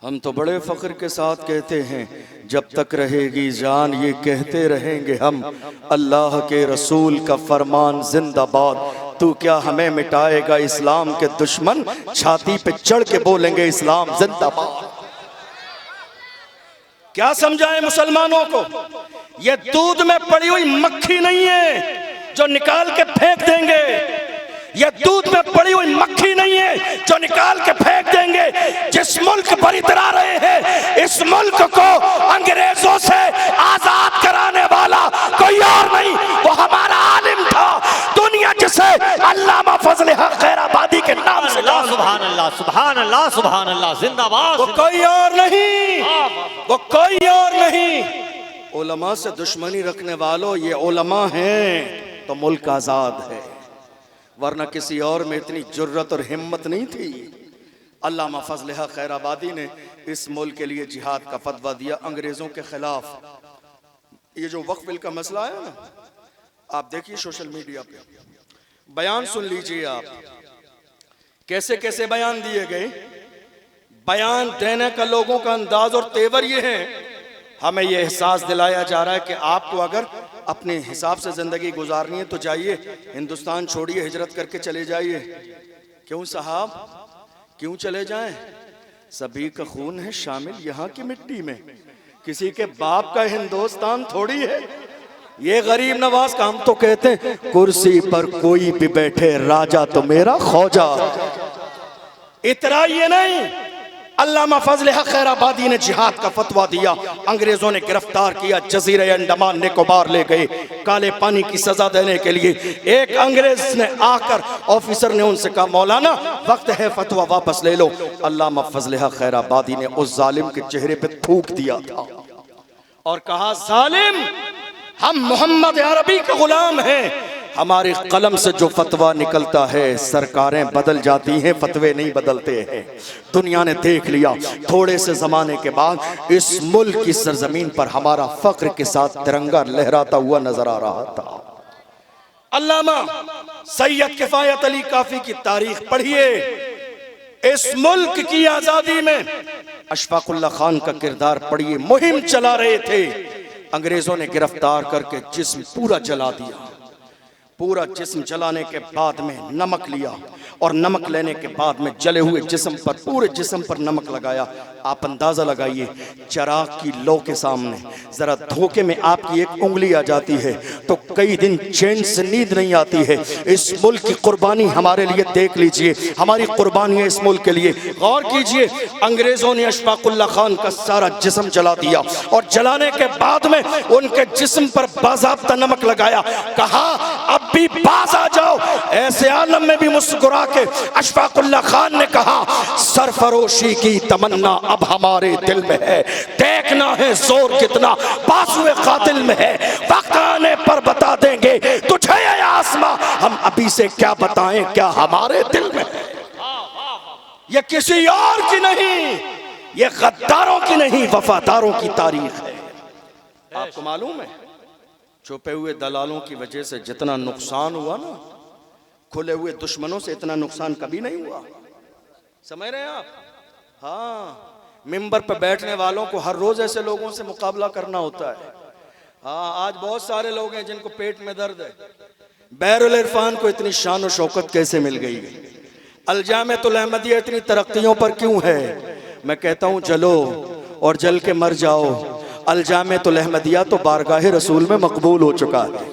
हम तो बड़े फख्र के साथ कहते हैं, जब तक रहेगी जान ये कहते रहेंगे हम, अल्लाह के रसूल का फरमान जिंदाबाद। तू क्या हमें मिटाएगा इस्लाम के दुश्मन, छाती पे चढ़ के बोलेंगे इस्लाम जिंदाबाद। क्या समझाएं मुसलमानों को, ये दूध में पड़ी हुई मक्खी नहीं है जो निकाल के फेंक देंगे, ये दूध में पड़ी हुई मक्खी नहीं है जो निकाल के फेंक देंगे। जिस मुल्क पर इतरा रहे हैं, इस मुल्क को अंग्रेजों से आजाद कराने वाला कोई और नहीं, वो हमारा आलिम था। दुनिया जिसे अल्लामा फजल हक खैराबादी के नाम से, सुभान अल्लाह सुभान अल्लाह सुभान अल्लाह जिंदाबाद, वो कोई और नहीं, वो कोई और नहीं। उलमा से दुश्मनी रखने वालों, ये उलमा हैं तो मुल्क आजाद है, वरना किसी और में इतनी जुर्रत और हिम्मत नहीं थी। अल्लामा फजल हक खैराबादी ने इस मुल्क के लिए जिहाद का फतवा दिया अंग्रेजों के खिलाफ। ये जो वक्फ बिल का मसला है ना, आप देखिए सोशल मीडिया पे बयान सुन लीजिए आप, कैसे कैसे बयान दिए गए। बयान देने का लोगों का अंदाज और तेवर ये है, हमें यह एहसास दिलाया जा रहा है कि आपको अगर अपने हिसाब से जिंदगी गुजारनी है तो जाइए, हिंदुस्तान छोड़िए, हिजरत करके चले जाइए। क्यों साहब, क्यों चले जाएं? सभी का खून है शामिल यहाँ की मिट्टी में, किसी के बाप का हिंदुस्तान थोड़ी है। ये गरीब नवाज का, हम तो कहते हैं कुर्सी पर कोई भी बैठे राजा तो मेरा खौजा। इतना ये नहीं, अल्लामा फजल हक खैराबादी ने जिहाद का फतवा दिया, अंग्रेजों ने गिरफ्तार किया, जजीरे अंडमान निकोबार ले गए काले पानी की सजा देने के लिए। एक अंग्रेज ने आकर, ऑफिसर ने उनसे कहा मौलाना वक्त है फतवा वापस ले लो। अल्लामा फजल हक खैराबादी ने उस जालिम के चेहरे पे थूक दिया था और कहा, जालिम, हम मोहम्मद अरबी के गुलाम हैं, हमारे कलम से जो फतवा निकलता है सरकारें बदल जाती हैं, फतवे नहीं बदलते हैं। दुनिया ने देख लिया, थोड़े से जमाने के बाद इस मुल्क की सरजमीन पर हमारा फख्र के साथ तिरंगा लहराता हुआ नजर आ रहा था। अल्लामा सैयद किफायत अली काफी की तारीख पढ़िए। इस मुल्क की आजादी में अशफाकुल्लाह खान का किरदार पढ़िए। मुहिम चला रहे थे, अंग्रेजों ने गिरफ्तार करके जिस्म पूरा जला दिया। पूरा जिस्म जलाने के बाद में नमक लिया और नमक लेने के बाद में जले हुए जिस्म पर, पूरे जिस्म पर नमक लगाया। आप अंदाजा लगाइए, चिराग की लो के सामने जरा धोखे में आपकी एक उंगली आ जाती है तो कई दिन चैन से नींद नहीं आती है। इस मुल्क की कुर्बानी हमारे लिए देख लीजिए, हमारी कुर्बानी है इस मुल्क के लिए। गौर कीजिए, अंग्रेजों ने अशफाकुल्लाह खान का सारा जिस्म जला दिया और जलाने के बाद में उनके जिस्म पर बाज़ाब्ता नमक लगाया। कहा अब भी बाज आ जाओ। ऐसे आलम में भी मुस्कुरा के अशफाकुल्लाह खान ने कहा, सरफरोशी की तमन्ना अब हमारे दिल में है, देखना है जोर कितना बाजुए कातिल में है, वक्त आने पर बता देंगे तुझे ये आसमां, हम अभी से क्या बताएं क्या हमारे दिल में है। ये किसी और की नहीं, ये गद्दारों की नहीं, वफादारों की तारीख है। आपको मालूम है, छुपे हुए दलालों की वजह से जितना नुकसान हुआ ना, खुले हुए दुश्मनों से इतना नुकसान कभी नहीं हुआ। समझ रहे हैं आप? हाँ, मिंबर पर बैठने वालों को हर रोज ऐसे लोगों से मुकाबला करना होता है। हाँ, आज बहुत सारे लोग हैं जिनको पेट में दर्द है। बहरुल इरफान को इतनी शान और शौकत कैसे मिल गई? अलजामियतुल अहमदिया इतनी तरक्कियों पर क्यों है? मैं कहता हूँ जलो और जल के मर जाओ। अलजामियतुल अहमदिया तो बारगाह रसूल में मकबूल हो चुका है,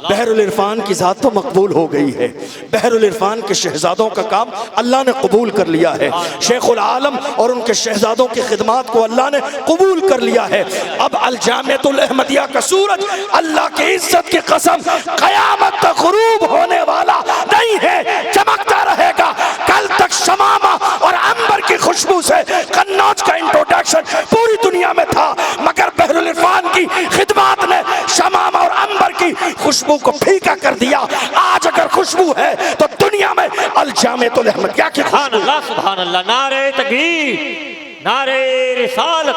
बहरुल इरफान की जात तो मकबूल हो गई है। बहरुल इरफान के शहजादों का काम अल्लाह ने कबूल कर लिया है। शेखुल आलम और उनके शहजादों की खिदमात को अल्लाह ने कबूल कर लिया है। अब अलजामियतुल अहमदिया का सूरज, अल्लाह की इज्जत की कसम, कयामत तक गुरूब होने वाला नहीं है, चमकता रहेगा। कल तक शमामा और अंबर की खुशबू से कन्नौज का इंट्रोडक्शन पूरी दुनिया में था, मगर बहरुल इरफान की खिदमात ने शमामा और अंबर की खुशबू को फीका कर दिया। आज अगर खुशबू है तो दुनिया में अलजामियतुल अहमदिया की। सुभान अल्लाह सुभान अल्लाह, नारे तकबीर, नारे रिसालत,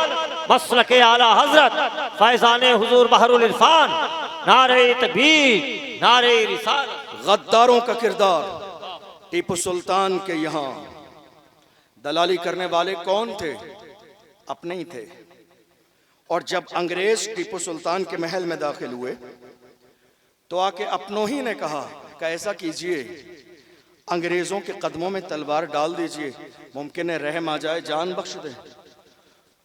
मसलके आला हजरत फैजाने हुजूर बहरुल इरफान, नारे तकबीर, नारे रिसालत। गद्दारों का किरदार, टीपू सुल्तान के यहाँ दलाली करने वाले कौन थे? अपने ही थे। और जब अंग्रेज टीपू सुल्तान के महल में दाखिल हुए तो आके अपनों ही ने कहा कि ऐसा कीजिए, अंग्रेजों के कदमों में तलवार डाल दीजिए, मुमकिन है रहम आ जाए, जान बख्श दे।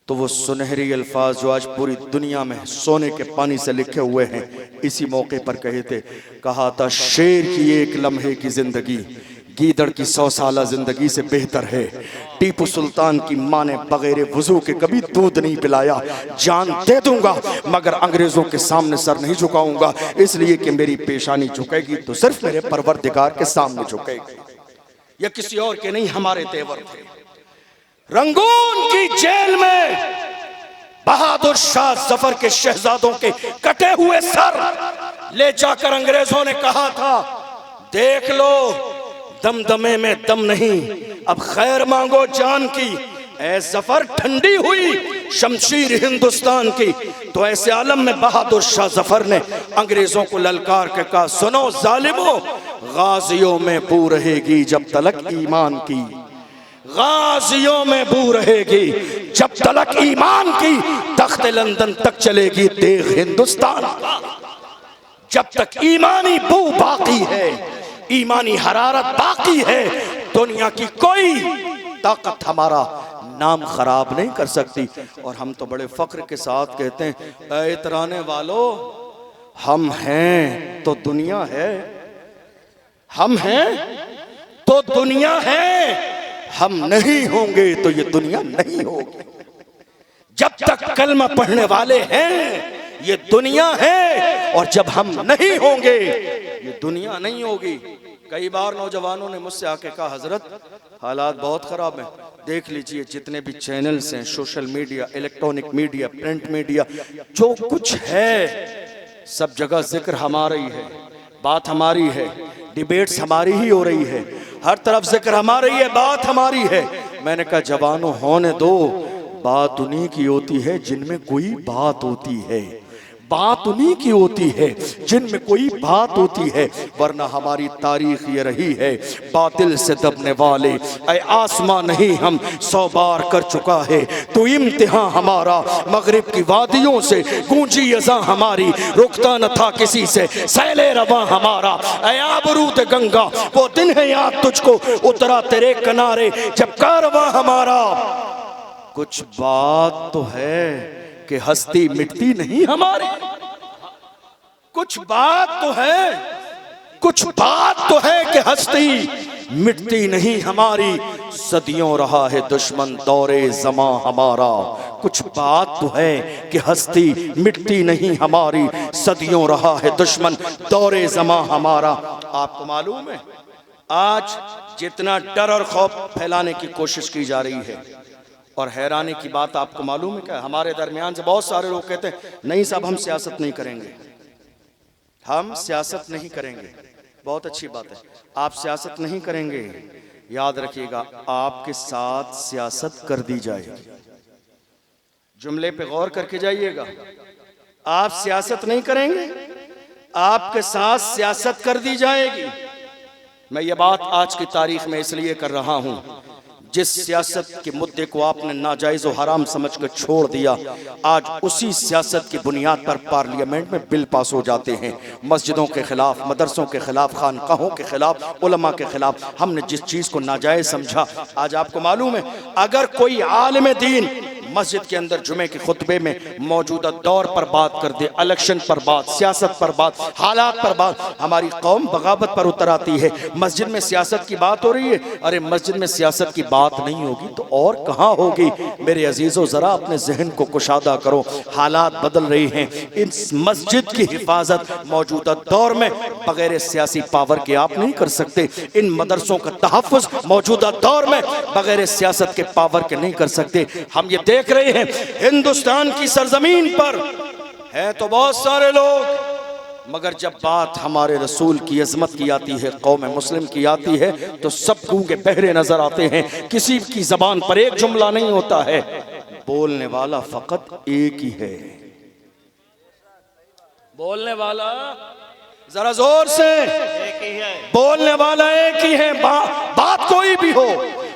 तो वो सुनहरी अल्फाज जो आज पूरी दुनिया में सोने के पानी से लिखे हुए हैं, इसी मौके पर कहे थे। कहा था शेर की एक लम्हे की जिंदगी गीदड़ की 100 साला जिंदगी से बेहतर है। टीपू सुल्तान की माँ ने बगैर वजू के कभी दूध नहीं पिलाया। जान दे दूंगा मगर अंग्रेजों के सामने सर नहीं झुकाऊंगा, इसलिए कि मेरी पेशानी झुकेगी तो सिर्फ मेरे परवरदिगार के सामने झुकेगी, या किसी और के नहीं, हमारे तेवर थे। रंगून की जेल में बहादुर शाह जफर के शहजादों के कटे हुए सर ले जाकर अंग्रेजों ने कहा था, देख लो दमदमे में दम नहीं, अब खैर मांगो जान की। ऐ जफर ठंडी हुई शमशीर हिंदुस्तान की। तो ऐसे आलम में बहादुर शाह जफर ने अंग्रेजों को ललकार के कहा, सुनो जालिमो, गाजियों में बू रहेगी जब तलक ईमान की, गाजियों में बू रहेगी जब तलक ईमान की, तख्त लंदन तक चलेगी देख हिंदुस्तान। जब तक ईमानी बू बाकी है, ईमानी हरारत बाकी है, दुनिया की कोई ताकत हमारा नाम खराब नहीं कर सकती। और हम तो बड़े फख्र के साथ कहते हैं, ऐ इतराने वालों, हम हैं तो दुनिया है, हम हैं तो दुनिया है, हम नहीं होंगे तो ये दुनिया नहीं होगी। जब तक कलमा पढ़ने वाले हैं ये दुनिया है, और जब हम नहीं होंगे ये दुनिया नहीं होगी। कई बार नौजवानों ने मुझसे आके कहा, हजरत हालात बहुत खराब हैं, देख लीजिए जितने भी चैनल्स हैं, social media, electronic media, print media, जो कुछ है सब जगह जिक्र हमारा ही है, बात हमारी है, डिबेट्स हमारी ही हो रही है, हर तरफ जिक्र हमारी है, बात हमारी है। मैंने कहा जवानों होने दो, बात उन्हीं की होती है जिनमें कोई बात होती है, बात उन्हीं की होती है जिनमें कोई बात होती है। वरना हमारी तारीख ये रही है, बातिल से दबने वाले ऐ आसमां नहीं हम 100 बार कर चुका है, तो इम्तिहान हमारा मगरिब की वादियों से गूंजी अज़ां हमारी, रुकता न था किसी से सैले रवा हमारा। ऐ आबरूद गंगा वो दिन है याद तुझको, उतरा तेरे किनारे जब कारवां हमारा। कुछ बात तो है कि हस्ती मिटती नहीं हमारी, कुछ बात तो है, कुछ बात तो है कि हस्ती मिटती नहीं हमारी। सदियों रहा है दुश्मन दौरे ज़मां हमारा, कुछ बात तो है कि हस्ती मिटती नहीं हमारी, सदियों रहा है दुश्मन दौरे ज़मां हमारा। आपको मालूम है आज जितना डर और खौफ फैलाने की कोशिश की जा रही है, और हैरानी की बात आपको मालूम है क्या, हमारे दरमियान से बहुत सारे लोग कहते हैं नहीं साहब हम सियासत नहीं करेंगे, हम सियासत नहीं करेंगे। बहुत अच्छी बात है, आप सियासत नहीं करेंगे, याद रखिएगा आपके साथ सियासत कर दी जाएगी। जुमले पे गौर करके जाइएगा, आप सियासत नहीं करेंगे, आपके साथ सियासत कर दी जाएगी। मैं ये बात आज की तारीख में इसलिए कर रहा हूं, जिस सियासत के मुद्दे को आपने नाजायज और हराम समझकर छोड़ दिया, आज उसी सियासत की बुनियाद पर पार्लियामेंट में बिल पास हो जाते हैं, मस्जिदों के खिलाफ, मदरसों के खिलाफ, खानकाहों के खिलाफ, उलमा के खिलाफ। हमने जिस चीज को नाजायज समझा, आज आपको मालूम है अगर कोई आलिम दीन मस्जिद के अंदर जुमे के खुतबे में मौजूदा दौर पर बात कर दे, इलेक्शन पर बात, सियासत पर बात, हालात पर बात, हमारी कौम बगावत पर उतर आती है। मस्जिद में सियासत की बात हो रही है, अरे मस्जिद में सियासत की बात नहीं होगी तो और कहाँ होगी। मेरे अजीजों जरा अपने जहन को कुशादा करो, हालात बदल रही हैं। इस मस्जिद की हिफाजत मौजूदा दौर में बगैर सियासी पावर के आप नहीं कर सकते। इन मदरसों का तहफ़्फ़ुज़ मौजूदा दौर में बगैर सियासत के पावर के नहीं कर सकते। हम ये देख रहे हैं हिंदुस्तान की सरजमीन पर है तो बहुत सारे लोग, मगर जब बात हमारे रसूल की अजमत की आती है, कौम मुस्लिम की आती है, तो सब गूंगे बहरे नजर आते हैं। किसी की जबान पर एक जुमला नहीं होता है, बोलने वाला फकत एक ही है। बोलने वाला जरा जोर से, एक ही है। बोलने वाला एक ही है। बात कोई भी हो,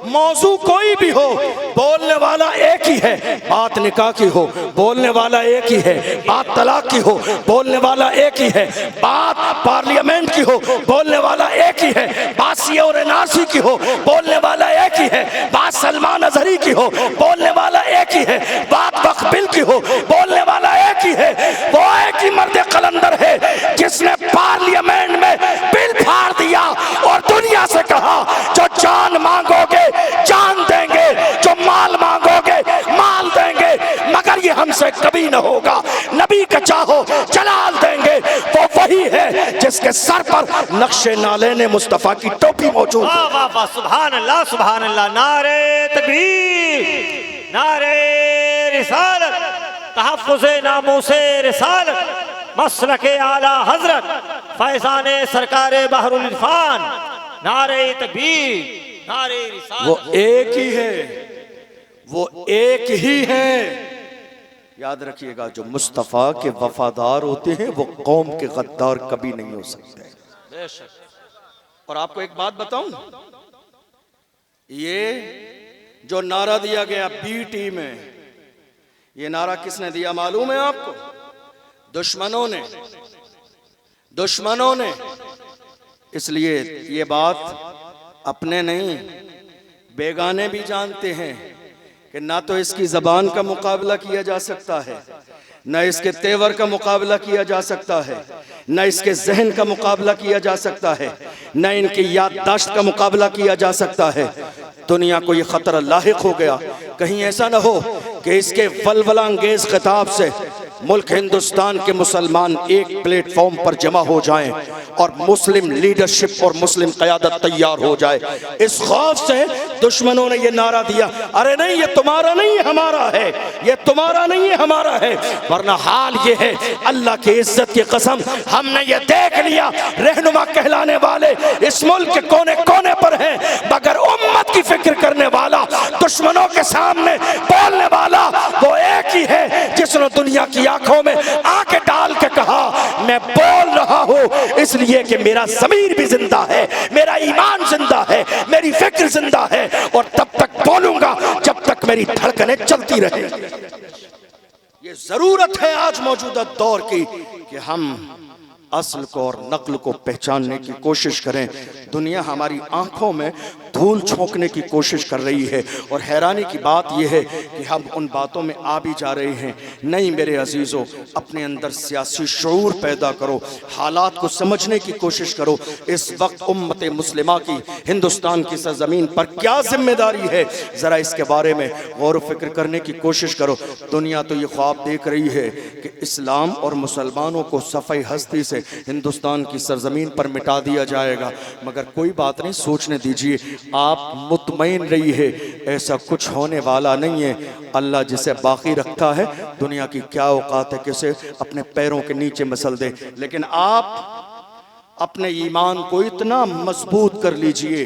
मौजू कोई भी हो, बोलने वाला एक ही है। बात निकाह की हो, बोलने वाला एक ही है। बात तलाक की हो, बोलने वाला एक ही है। बात पार्लियामेंट की हो, बोलने वाला एक ही है। बात सिया और नासी की हो, बोलने वाला एक ही है। बात सलमान अजहरी की हो, बोलने वाला एक ही है। बात वक्फ बिल की हो, बोलने वाला एक ही है। वो एक ही मर्द कलंदर है जिसने पार्लियामेंट में बिल फाड़ दिया और दुनिया से कहा जो जान मांगोगे जान देंगे, जो माल मांगोगे माल देंगे, मगर ये हमसे कभी न होगा। नबी का चाहो जलाल देंगे। वो वही है जिसके सर पर नक्शे नाले ने मुस्तफा की टोपी मौजूद। वाह वाह वाह, सुभान अल्लाह सुभान अल्लाह। नारे तकबीर, नारे रिसालत, तहफ्फुज़े नामूसे रिसालत, मसलके आला हजरत, फैज़ाने सरकारे बहरुल इरफान। नारे तकबीर, नारे रिसालत। वो एक ही है, वो एक ही है। याद रखिएगा, जो मुस्तफ़ा के वफादार होते हैं वो कौम के गद्दार कभी नहीं हो सकते। और आपको एक बात बताऊं, ये जो नारा दिया गया बीटी में, ये नारा किसने दिया मालूम है आपको? दुश्मनों ने, दुश्मनों ने। इसलिए ये बात अपने नहीं बेगाने भी जानते हैं कि ना तो इसकी ज़बान का मुकाबला किया जा सकता है, न इसके तेवर का मुकाबला किया जा सकता है, न इसके जहन का मुकाबला किया जा सकता है, न इनकी याददाश्त का मुकाबला किया जा सकता है। दुनिया को ये खतरा लाहिक हो गया, कहीं ऐसा न हो कि इसके वलवला अंगेज खिताब से मुल्क हिंदुस्तान के मुसलमान एक प्लेटफॉर्म पर जमा हो जाएं और मुस्लिम लीडरशिप और मुस्लिम क़यादत तैयार हो जाए। इस खौफ से दुश्मनों ने ये नारा दिया, अरे नहीं ये तुम्हारा नहीं है हमारा है, ये तुम्हारा नहीं है हमारा है। वरना हाल ये है, अल्लाह की इज्जत की कसम, हमने ये देख लिया रहनुमा कहलाने वाले इस मुल्क के कोने कोने पर हैं, मगर उम्मत की फिक्र करने वाला, दुश्मनों के सामने बोलने वाला वो एक ही है जिसने दुनिया की आंखों में आंखें डाल के कहा मैं बोल रहा हूं इसलिए कि मेरा ज़मीर भी जिंदा है, मेरा ईमान जिंदा है, मेरी फिक्र जिंदा है, और तब तक बोलूंगा जब तक मेरी धड़कनें चलती रहे। ये जरूरत है आज मौजूदा दौर की कि हम असल को और नकल को पहचानने की कोशिश करें। दुनिया हमारी आंखों में धूल झोंकने की कोशिश कर रही है, और हैरानी की बात यह है कि हम उन बातों में आ भी जा रहे हैं। नहीं मेरे अजीज़ों, अपने अंदर सियासी शऊर पैदा करो, हालात को समझने की कोशिश करो। इस वक्त उम्मत मुस्लिमा की हिंदुस्तान की सरजमीन पर क्या जिम्मेदारी है, ज़रा इसके बारे में गौर व फिक्र करने की कोशिश करो। दुनिया तो ये ख्वाब देख रही है कि इस्लाम और मुसलमानों को सफ़ाई हस्ती से हिंदुस्तान की सरजमीन पर मिटा दिया जाएगा, मगर कोई बात नहीं, सोचने दीजिए। आप मुतमईन रहिए, ऐसा कुछ होने वाला नहीं है। अल्लाह जिसे बाकी रखता है, दुनिया की क्या औकात है किसे अपने पैरों के नीचे मसल दे। लेकिन आप अपने ईमान को इतना मजबूत कर लीजिए,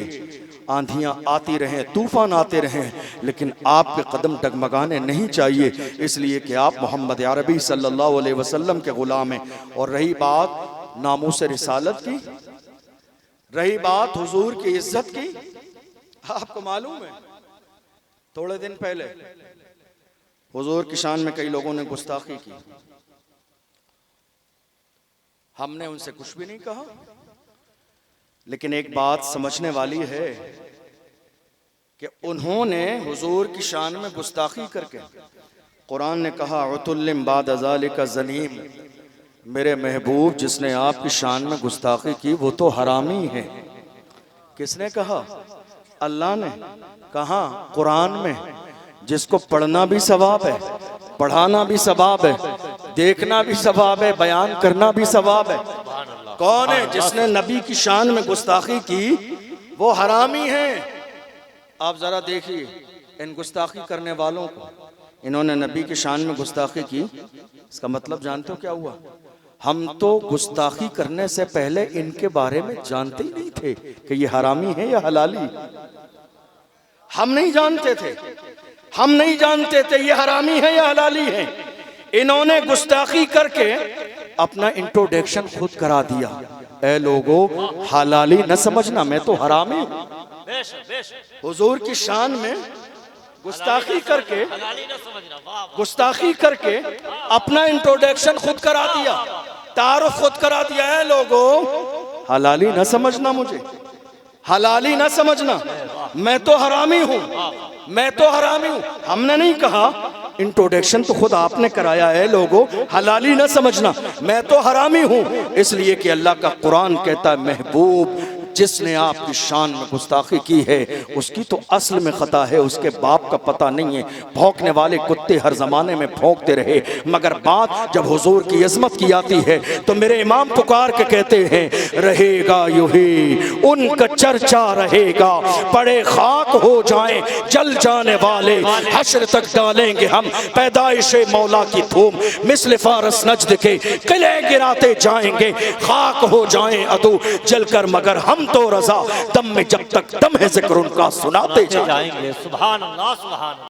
आंधियां आती रहें, तूफान आते रहें, लेकिन आपके कदम डगमगाने नहीं चाहिए, इसलिए कि आप मोहम्मद अरबी सल्लल्लाहु अलैहि वसल्लम के गुलाम हैं। और रही बात नामूस रिसालत की, रही बात हुजूर की इज्जत की, आपको मालूम है थोड़े दिन पहले हुजूर की शान में कई लोगों ने गुस्ताखी की, हमने उनसे कुछ भी नहीं कहा, लेकिन एक बात समझने वाली है कि उन्होंने हुजूर की शान में गुस्ताखी करके, कुरान ने कहा उतुल्लिम बाद ज़ालिका ज़नीम, मेरे महबूब जिसने आपकी शान में गुस्ताखी की वो तो हरामी है। किसने कहा? अल्लाह ने कहा कुरान में, जिसको पढ़ना भी सवाब है, पढ़ाना भी सवाब है, देखना भी सवाब है, बयान करना भी सवाब है। कौन है? जिसने नबी की शान में गुस्ताखी की वो हरामी है। आप जरा देखिए इन गुस्ताखी करने वालों को, इन्होंने नबी की शान में गुस्ताखी की, इसका मतलब जानते हो क्या हुआ? हम तो गुस्ताखी करने से पहले इनके बारे में जानते ही नहीं थे कि ये हरामी है या हलाली। हम नहीं जानते थे, हम नहीं जानते थे ये हरामी है या हलाली है। इन्होंने गुस्ताखी करके अपना इंट्रोडक्शन खुद करा दिया, ए लोगो हलाली न समझना, मैं तो हरामी हूं। बेशक बेशक हुजूर की शान में गुस्ताखी करके, हलाली ना समझना, वाह वाह। गुस्ताखी करके अपना इंट्रोडक्शन खुद करा दिया, तारुफ खुद करा दिया है। लोगों, हलाली ना समझना, मुझे हलाली ना समझना, मैं तो हरामी हूं, मैं तो हरामी हूं। हमने नहीं कहा, इंट्रोडक्शन तो खुद आपने कराया है। लोगों, हलाली ना समझना, मैं तो हरामी हूं, इसलिए कि अल्लाह का कुरान कहता है, महबूब जिसने आपकी शान में गुस्ताखी की है उसकी तो असल में खता है, उसके बाप का पता नहीं है। भौंकने वाले कुत्ते हर जमाने में भौंकते रहे, मगर बात जब हुजूर की अजमत की आती है तो मेरे इमाम पुकार के कहते हैं, रहेगा यूं ही उनका चर्चा रहेगा, पड़े खाक हो जाएं जल जाने वाले, हश्र तक डालेंगे हम पैदाइशे मौला की धूम, मिस्ल फारस नजद के किले गिराते जाएंगे, खाक हो जाएं अदू जलकर, मगर हम तो रजा दम में जब तक दम है जिक्र उनका सुनाते जाएंगे। सुभान अल्लाह सुभान अल्लाह।